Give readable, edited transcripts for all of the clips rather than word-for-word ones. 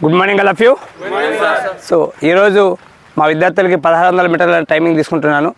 Good morning all of you. So ఈరోజు మా విద్యార్థులకి 1600 మీటర్ల టైమింగ్ తీసుకుంటున్నాను.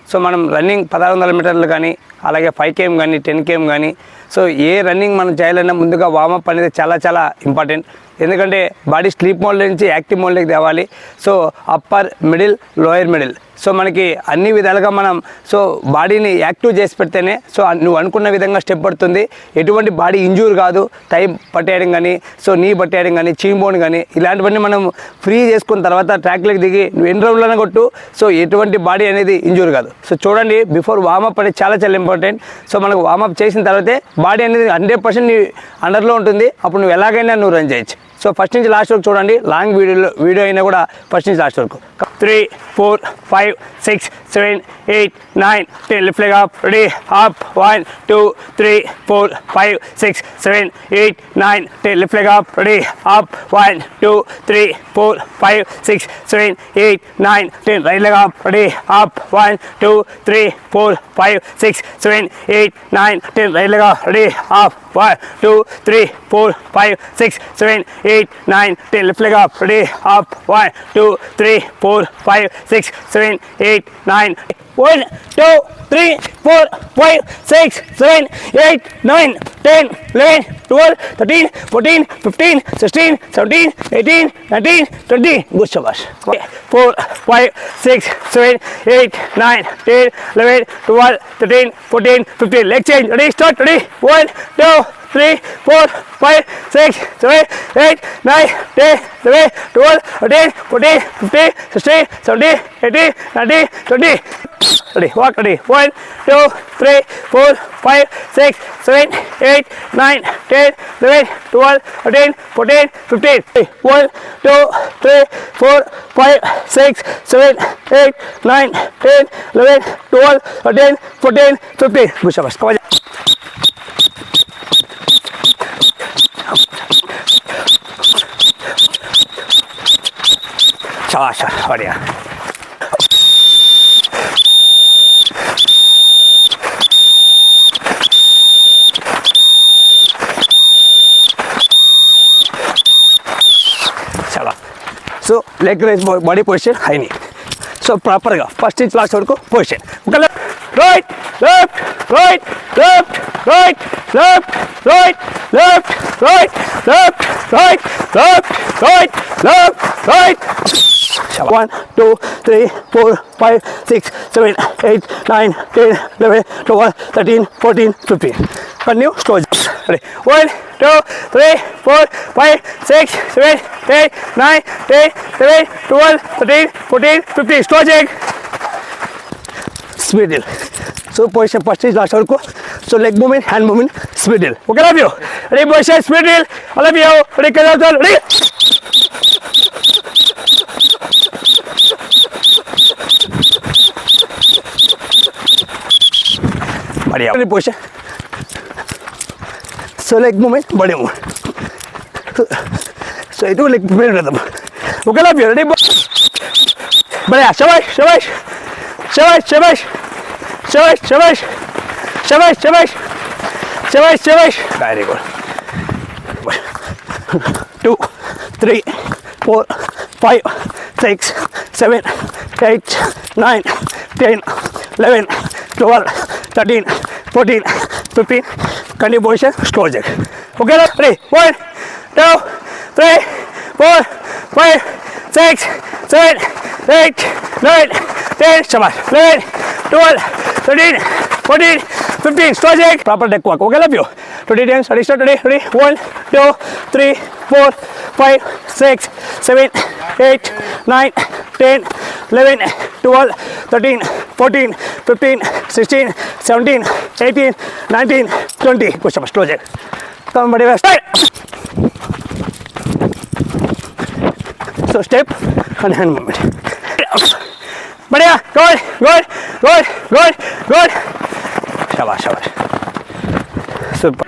సో మనం రన్నింగ్ 1600 మీటర్లు కానీ అలాగే 5 km కానీ 10 km కానీ సో ఏ రన్నింగ్ మనం చేయాలన్నా ముందుగా వార్మప్ అనేది చాలా ఇంపార్టెంట్. ఎందుకంటే బాడీ స్లీప్ మోడ్ నుంచి యాక్టివ్ మోడ్లోకి తేవాలి. So upper middle lower middle so మనకి అన్ని విధాలుగా మనం సో బాడీని యాక్టివ్ చేసి పెడితేనే సో నువ్వు అనుకున్న విధంగా స్టెప్ పడుతుంది. ఎటువంటి బాడీ ఇంజూర్ కాదు. టై పట్టేయడం కానీ సో నీ పట్టేయడం కానీ చీమ్ బోన్ కానీ ఇలాంటివన్నీ మనం ఫ్రీ చేసుకున్న తర్వాత ట్రాక్లోకి దిగి నువ్వు ఎన్ని రౌండ్లను కొట్టు సో ఎటువంటి బాడీ అనేది ఇంజూర్ కాదు. సో చూడండి బిఫోర్ వార్మప్ అనేది చాలా ఇంపార్టెంట్. సో మనకు వార్మప్ చేసిన తర్వాతే బాడీ అనేది 100% నీ అండర్లో ఉంటుంది. అప్పుడు నువ్వు ఎలాగైనా నువ్వు రన్ చేయొచ్చు. సో ఫస్ట్ నుంచి లాస్ట్ వరకు చూడండి. లాంగ్ వీడియో అయినా కూడా ఫస్ట్ నుంచి లాస్ట్ వరకు. 3, 4, 5, 6, 7, 8, 9, 10 left leg up, ready, up, 1, 2, 3, 4, 5, 6, 7, 8, 9, 10 left leg up, ready, up, 1, 2, 3, 4, 5, 6, 7, 8, 9, 10 right leg up, ready, up, 1, 2, 3, 4, 5, 6, 7, 8, 9, 10 right leg up, ready, up, 1, 2, 3, 4, 5, 6, 7, 8, 9, 10 left leg up, ready, up, 1, 2, 3, 4, 5, 6, 7, 8, 9, 1, 2, 3, 4, 5, 6, 7, 8, 9, 10, 11, 12, 13, 14, 15, 16, 17, 18, 19, 20. Good shabash. 4, 5, 6, 7, 8, 9, 10, 11, 12, 13, 14, 15. Leg change. Ready, start. Ready. 1, 2, 3, 4, 5, 6, 7, 8, 9, 10, 11, 12, 13, 14, 15, 16, 17, 18, 19, 20. Ready, walk, ready. 1, 2, 3, 4, 5, 6, 7, 8, 9, 10, 11, 12, 13, 14, 15. 1, 2, 3, 4, 5, 6, 7, 8, 9, 10, 11, 12, 13, 14, 15. Good shabash. Come on. शाबाश बढ़िया. चलो so leg raise body position high knee so proper गा first inch last वరకు position okay right left right left right left right left right left right left right left right 1, 2, 3, 4, 5, 6, 7, 8, 9, 10, 11, 12, 13, 14, 15. Continue, slow. Ready. 1, 2, 3, 4, 5, 6, 7, 8, 9, 10, 11, 12, 13, 14, 15. Slow jig. Speed drill. So position first is last work. So leg movement, hand movement, speed drill. Okay, all of you. Ready, position, speed drill. All of you. Ready, ready. बढ़िया position. सो leg movement बड़े movement so it leg movement rhythm okay love you. Ready बढ़िया. शाबाश शाबाश शाबाश शाबाश शाबाश शाबाश शाबाश शाबाश शाबाश शाबाश. Very good. 2, 3, 4, 5, 6, 7, 8, 9, 10, 11, 12, 13, 14, 15. Continue position, slow jig. Okay, ready? 1, 2, 3, 4, 5, 6, 7, 8, 9, 10. Shabash. 11, 12, 13, 14, 15. Slow jig. Proper deck walk. Okay, love you. 20 times. Ready, start. Ready? Ready? 1, 2, 3, 4, 5, 6, 7, 8, 9, 10, 11, 12, 13, 14, 15, 16, 17, 18, 19, 20. Push up, slow jig. Come, buddy, start. So step and hand movement. बढ़िया. Good, good, good, good, good. शाबाश शाबाश. Super.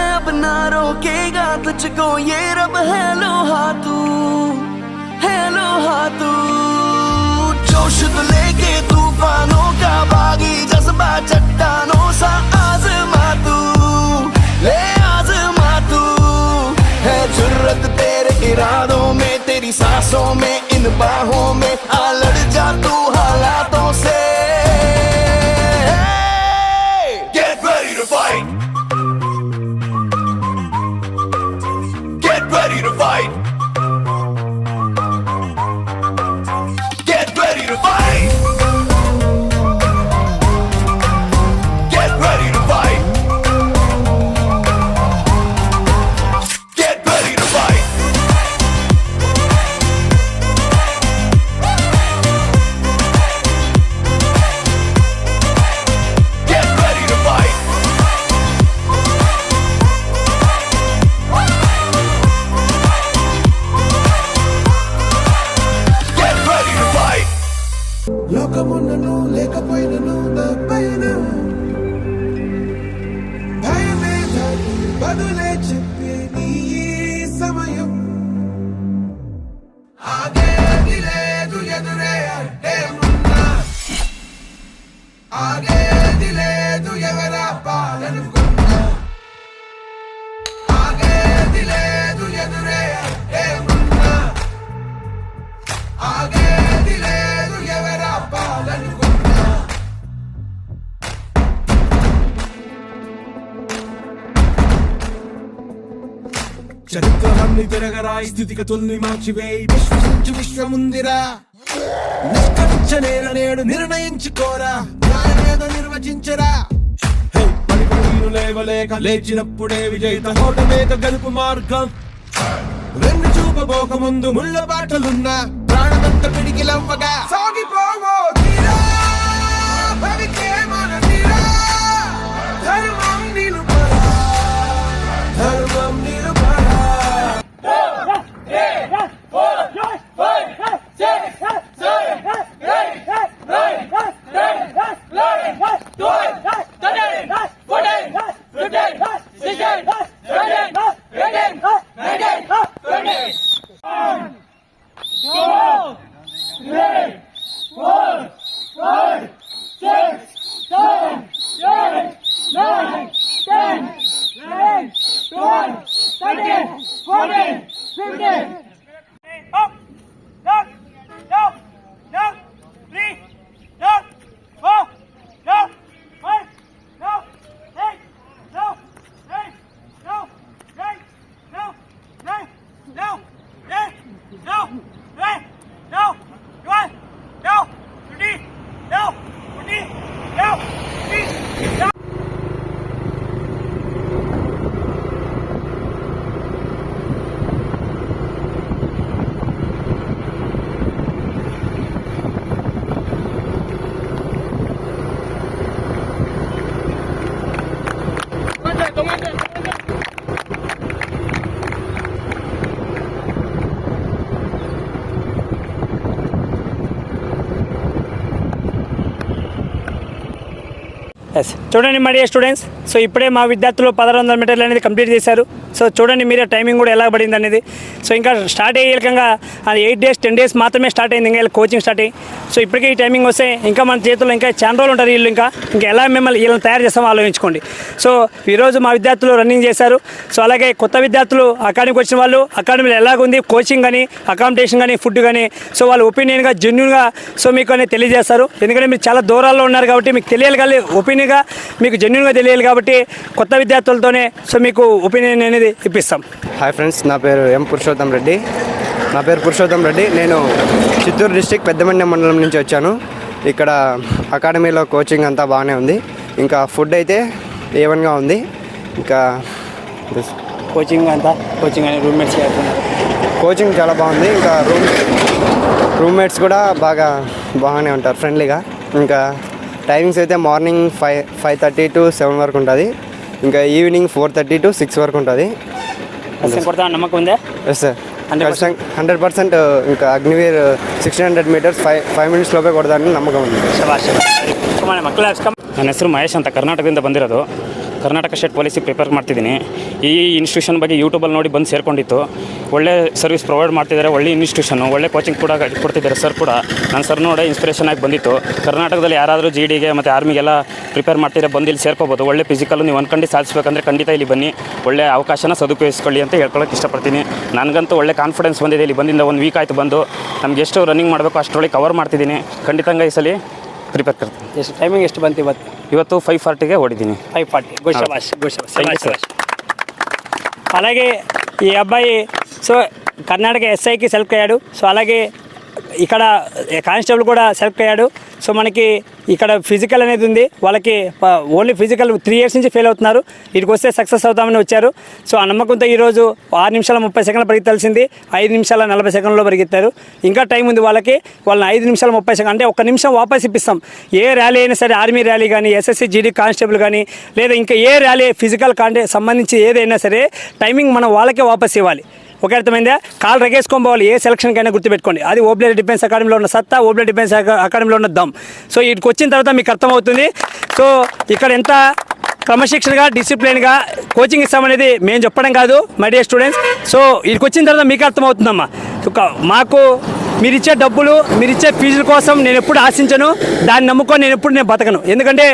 अब ना रोकेगा तुझको ये रब है लोहा तू जोश तो लेके तूफानों का बागी जज्बा चट्टानों सा आजमा तू है जुर्रत तेरे इरादों में तेरी सांसों में इन बाहों में आ लड़ जा तू हालातों से Get ready to fight Get ready to fight Get ready to fight Get ready to fight Get ready to fight Get ready to fight Get ready to fight లోకమున్నను లేకపోయినను తప్పైన భయమే దాటి బదులే చెప్పే నీ సమయం ఆగేది లేదు ఎదురే అడ్డే ఉన్నా ఆగేది లేదు ఎవరా పాలనుకున్నా ఆగేది లేదు ఎదురే అడ్డే ఉన్నా ఆగేది లేదు ఎవరా పాలనుకున్నా చరిత్రలన్నీ తిరగరాయి స్థితిగతుల్ని మార్చివేయి విశ్వసించు విశ్వముందిరా నిష్కరించనేల నేడు నిర్ణయించుకోరా న్యాయమేదో నిర్వచించరా పడిపడిను లేవలేక లేచినప్పుడే విజయిత ఓటమేక గెలుపు మార్గం వెన్ను చూపబోక ముందు ముళ్ళ బాటలున్నా ప్రాణమంత పిడికిలవ్వగా సాగిపోవో తీరా భవికే మన తీరా ధర్మం నిలుపరా ధర్మం నిలుపరా ఎస్ చూడండి మై డియర్ స్టూడెంట్స్, సో ఇప్పుడే మా విద్యార్థులు 1600 మీటర్లు అనేది కంప్లీట్ చేశారు. సో చూడండి మీరే టైమింగ్ కూడా ఎలా పడింది అనేది. సో ఇంకా స్టార్ట్ అయ్యేకంగా అది 8 days 10 days మాత్రమే స్టార్ట్ అయింది, ఇంకా కోచింగ్ స్టార్ట్ అయ్యి. సో ఇప్పటికే ఈ టైమింగ్ వస్తే ఇంకా మన చేతుల్లో ఇంకా చాలా రోజులు ఉంటారు వీళ్ళు. ఇంకా ఎలా మిమ్మల్ని వీళ్ళని తయారు చేస్తామో ఆలోచించుకోండి. సో ఈరోజు మా విద్యార్థులు రన్నింగ్ చేశారు. సో అలాగే కొత్త విద్యార్థులు అకాడమీకి వచ్చిన వాళ్ళు అకాడమీలో ఎలాగుంది కోచింగ్ కానీ అకామిడేషన్ కానీ ఫుడ్ కానీ సో వాళ్ళ ఒపీనియన్గా జెన్యున్గా సో మీకు అనేది తెలియజేస్తారు. ఎందుకంటే మీరు చాలా దూరాల్లో ఉన్నారు కాబట్టి మీకు తెలియాలి, కానీ ఒపీనియన్గా మీకు జెన్యున్గా తెలియాలి కాబట్టి కొత్త విద్యార్థులతోనే సో మీకు ఒపీనియన్ అనేది ఇప్పిస్తాం. హాయ్ ఫ్రెండ్స్, నా పేరు పురుషోత్తం రెడ్డి. నేను చిత్తూరు డిస్ట్రిక్ట్ పెద్దమండ్యం మండలం నుంచి వచ్చాను. ఇక్కడ అకాడమీలో కోచింగ్ అంతా బాగానే ఉంది. ఇంకా ఫుడ్ అయితే ఏవన్గా ఉంది. ఇంకా కోచింగ్ రూమ్మేట్స్ కోచింగ్ చాలా బాగుంది. ఇంకా రూమ్మేట్స్ కూడా బాగానే ఉంటారు, ఫ్రెండ్లీగా. ఇంకా టైమింగ్స్ అయితే మార్నింగ్ 5:30 to 7 వరకు ఉంటుంది. ఇంకా ఈవినింగ్ 4:30 to 6 వరకు ఉంటుంది. నమ్మకం ఉందా? Yes sir, 100%. ఇంకా అగ్నివీర్ 1600 meters 5 minutes లోపే ಕೊಡ್ತಾನೆ ನಮ್ಮಕ ಒಂದು. ನನ್ನ ಹೆಸರು ಮಹೇಶ್ ಅಂತ, ಕರ್ನಾಟಕದಿಂದ ಬಂದಿರೋದು. ಕರ್ನಾಟಕ ಸ್ಟೇಟ್ ಪೊಲೀಸಿಗೆ ಪ್ರಿಪೇರ್ ಮಾಡ್ತಿದ್ದೀನಿ. ಈ ಇನ್ಸ್ಟಿಟ್ಯೂಷನ್ ಬಗ್ಗೆ ಯೂಟ್ಯೂಬಲ್ಲಿ ನೋಡಿ ಬಂದು ಸೇರ್ಕೊಂಡಿತ್ತು. ಒಳ್ಳೆ ಸರ್ವಿಸ್ ಪ್ರೊವೈಡ್ ಮಾಡ್ತಿದ್ದಾರೆ, ಒಳ್ಳೆ ಇನ್ಸ್ಟಿಟ್ಯೂಷನು, ಒಳ್ಳೆ ಕೋಚಿಂಗ್ ಕೂಡ ಕೊಡ್ತಿದ್ದಾರೆ ಸರ್ ಕೂಡ. ನಾನು ಸರ್ ನೋಡಿ ಇನ್ಸ್ಪಿರೇಷನ್ ಆಗಿ ಬಂದಿತ್ತು. ಕರ್ನಾಟಕದಲ್ಲಿ ಯಾರಾದರೂ GDಗೆ ಮತ್ತು ಆರ್ಮಿಗೆಲ್ಲ ಪ್ರಿಪೇರ್ ಮಾಡ್ತಿದ್ರೆ ಬಂದು ಇಲ್ಲಿ ಸೇರ್ಕೋಬೋದು. ಒಳ್ಳೆ ಫಿಸಿಕಲ್ ನೀವು ಅಂದ್ಕೊಂಡು ಸಾಧಿಸಬೇಕಂದ್ರೆ ಖಂಡಿತ ಇಲ್ಲಿ ಬನ್ನಿ, ಒಳ್ಳೆ ಅವಕಾಶನ ಸದುಪಯೋಗಿಸ್ಕೊಳ್ಳಿ ಅಂತ ಹೇಳ್ಕೊಳ್ಳೋಕೆ ಇಷ್ಟಪಡ್ತೀನಿ. ನನಗಂತೂ ಒಳ್ಳೆ ಕಾನ್ಫಿಡೆನ್ಸ್ ಬಂದಿದೆ. ಇಲ್ಲಿ ಬಂದಿಂದ 1 ವೀಕ್ ಆಯಿತು ಬಂದು. ನಮ್ಗೆ ಎಷ್ಟು ರನ್ನಿಂಗ್ ಮಾಡಬೇಕು ಅಷ್ಟರೊಳಗೆ ಕವರ್ ಮಾಡ್ತಿದ್ದೀನಿ. ಖಂಡಿತಂಗ ಈ ಸಲ ಪ್ರಿಪೇರ್ ಕರ್ತೀನಿ. ಎಷ್ಟು ಟೈಮಿಂಗ್ ಎಷ್ಟು ಬಂತು ಇವತ್ತು 5:40ಗೆ ಓಡಿದ್ದೀನಿ. 5:40. Good Thank you, sir. అలాగే ఈ అబ్బాయి సో కర్ణాటక ఎస్ఐకి సెలెక్ట్ అయ్యాడు. సో అలాగే ఇక్కడ కానిస్టేబుల్ కూడా సెలెక్ట్ అయ్యాడు. సో మనకి ఇక్కడ ఫిజికల్ అనేది ఉంది. వాళ్ళకి ఓన్లీ ఫిజికల్ 3 years నుంచి ఫెయిల్ అవుతున్నారు. ఇక్కడికి వస్తే సక్సెస్ అవుతామని వచ్చారు. సో ఆ నమ్మకంతో ఈరోజు 6 నిమిషాల 30 సెకండ్లు పరిగెత్తాల్సింది 5 నిమిషాల 40 సెకండ్లో పరిగెత్తారు. ఇంకా టైం ఉంది వాళ్ళకి. వాళ్ళని 5 నిమిషాల 30 సెకండ్ అంటే 1 నిమిషం వాపస్ ఇప్పిస్తాం. ఏ ర్యాలీ అయినా సరే, ఆర్మీ ర్యాలీ కానీ, SSC GD కానిస్టేబుల్ కానీ, లేదా ఇంకా ఏ ర్యాలీ ఫిజికల్ సంబంధించి ఏదైనా సరే టైమింగ్ మనం వాళ్ళకే వాపస్ ఇవ్వాలి. ఒకే అర్థమైందా? కాలు రగేసుకొని పోవాలి. ఏ సెలక్షన్కైనా గుర్తుపెట్టుకోండి. అది ఓబ్లేడ్ డిఫెన్స్ అకాడమీలో ఉన్న సత్తా, ఓబ్లేడ్ డిఫెన్స్ అకాడమీలో ఉన్న దమ్. సో ఇక్కడికి వచ్చిన తర్వాత మీకు అర్థమవుతుంది. సో ఇక్కడ ఎంత క్రమశిక్షణగా, డిసిప్లిన్గా కోచింగ్ ఇస్తామనేది మేము చెప్పడం కాదు మై డియర్ స్టూడెంట్స్. సో ఇక్కడికి వచ్చిన తర్వాత మీకు అర్థమవుతుందమ్మా. మాకు మీరిచ్చే డబ్బులు, మీరిచ్చే ఫీజుల కోసం నేను ఎప్పుడు ఆశించను. దాన్ని నమ్ముకొని నేను బతకను. ఎందుకంటే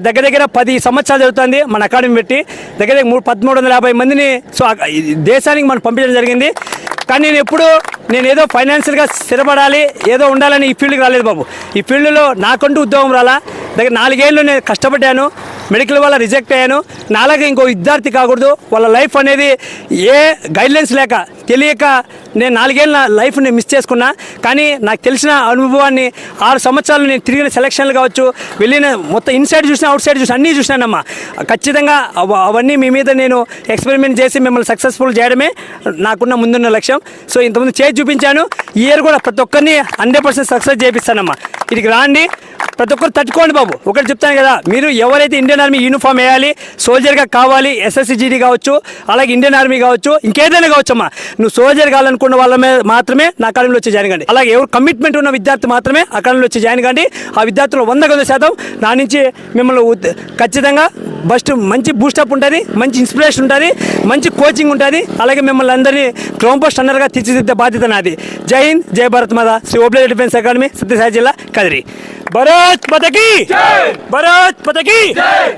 దగ్గర 10 సంవత్సరాలు జరుగుతుంది మన అకాడమీ పెట్టి. దగ్గర 1350 మందిని సో దేశానికి మనం పంపించడం జరిగింది. కానీ నేను ఏదో ఫైనాన్షియల్గా స్థిరపడాలి, ఏదో ఉండాలని ఈ ఫీల్డ్కి రాలేదు బాబు. ఈ ఫీల్డ్లో నాకంటూ ఉద్యోగం రాలా. దగ్గర 4 ఏళ్ళు నేను కష్టపడ్డాను. మెడికల్ వల్ల రిజెక్ట్ అయ్యాను. నాలాగే ఇంకో విద్యార్థి కాకూడదు. వాళ్ళ లైఫ్ అనేది ఏ గైడ్లైన్స్ లేక తెలియక నేను 4 ఏళ్ళ లైఫ్ని మిస్ చేసుకున్నా. కానీ నాకు తెలిసిన అనుభవాన్ని 6 సంవత్సరాలు నేను తిరిగిన సెలక్షన్లు కావచ్చు, వెళ్ళిన మొత్తం ఇన్సైడ్ చూసినా, అవుట్ సైడ్ చూసినా అన్నీ చూసినానమ్మా. ఖచ్చితంగా అవన్నీ మీ మీద నేను ఎక్స్పెరిమెంట్ చేసి మిమ్మల్ని సక్సెస్ఫుల్ చేయడమే నాకున్న ముందున్న లక్ష్యం. సో ఇంతకుముందు చేసి చూపించాను. ఈ ఇయర్ కూడా ప్రతి ఒక్కరిని 100% సక్సెస్ చేపిస్తానమ్మా. ఇక్కడికి రాండి, ప్రతి ఒక్కరు తట్టుకోండి బాబు. ఒకటి చెప్తాను కదా, మీరు ఎవరైతే ఇండియన్ ఆర్మీ యూనిఫామ్ వేయాలి, సోల్జర్గా కావాలి, SSC GD కావచ్చు, అలాగే ఇండియన్ ఆర్మీ కావచ్చు, ఇంకేదైనా కావచ్చమ్మా, నువ్వు సోల్జర్ కావాలనుకున్న వాళ్ళ మాత్రమే నా అకాడమీలో వచ్చి జాయిన్ కండి. అలాగే ఎవరు కమిట్మెంట్ ఉన్న విద్యార్థి మాత్రమే అకాడమీలో వచ్చి జాయిన్ కండి. ఆ విద్యార్థులు 100% నా నుంచి మిమ్మల్ని ఖచ్చితంగా మంచి బూస్టప్ ఉంటుంది, మంచి ఇన్స్పిరేషన్ ఉంటుంది, మంచి కోచింగ్ ఉంటుంది. అలాగే మిమ్మల్ని అందరినీ గ్రౌండ్ పోస్ట్ రన్నర్గా తీర్చిదిద్దే బాధ్యత నాది. జై హింద్, జై భారత్ మాతా. శ్రీ ఓబ్లేడ్ డిఫెన్స్ అకాడమీ, సత్యసాయి జిల్లా, కదిరి. భారత్ మాతా కీ జై! భారత్ మాతా కీ జై!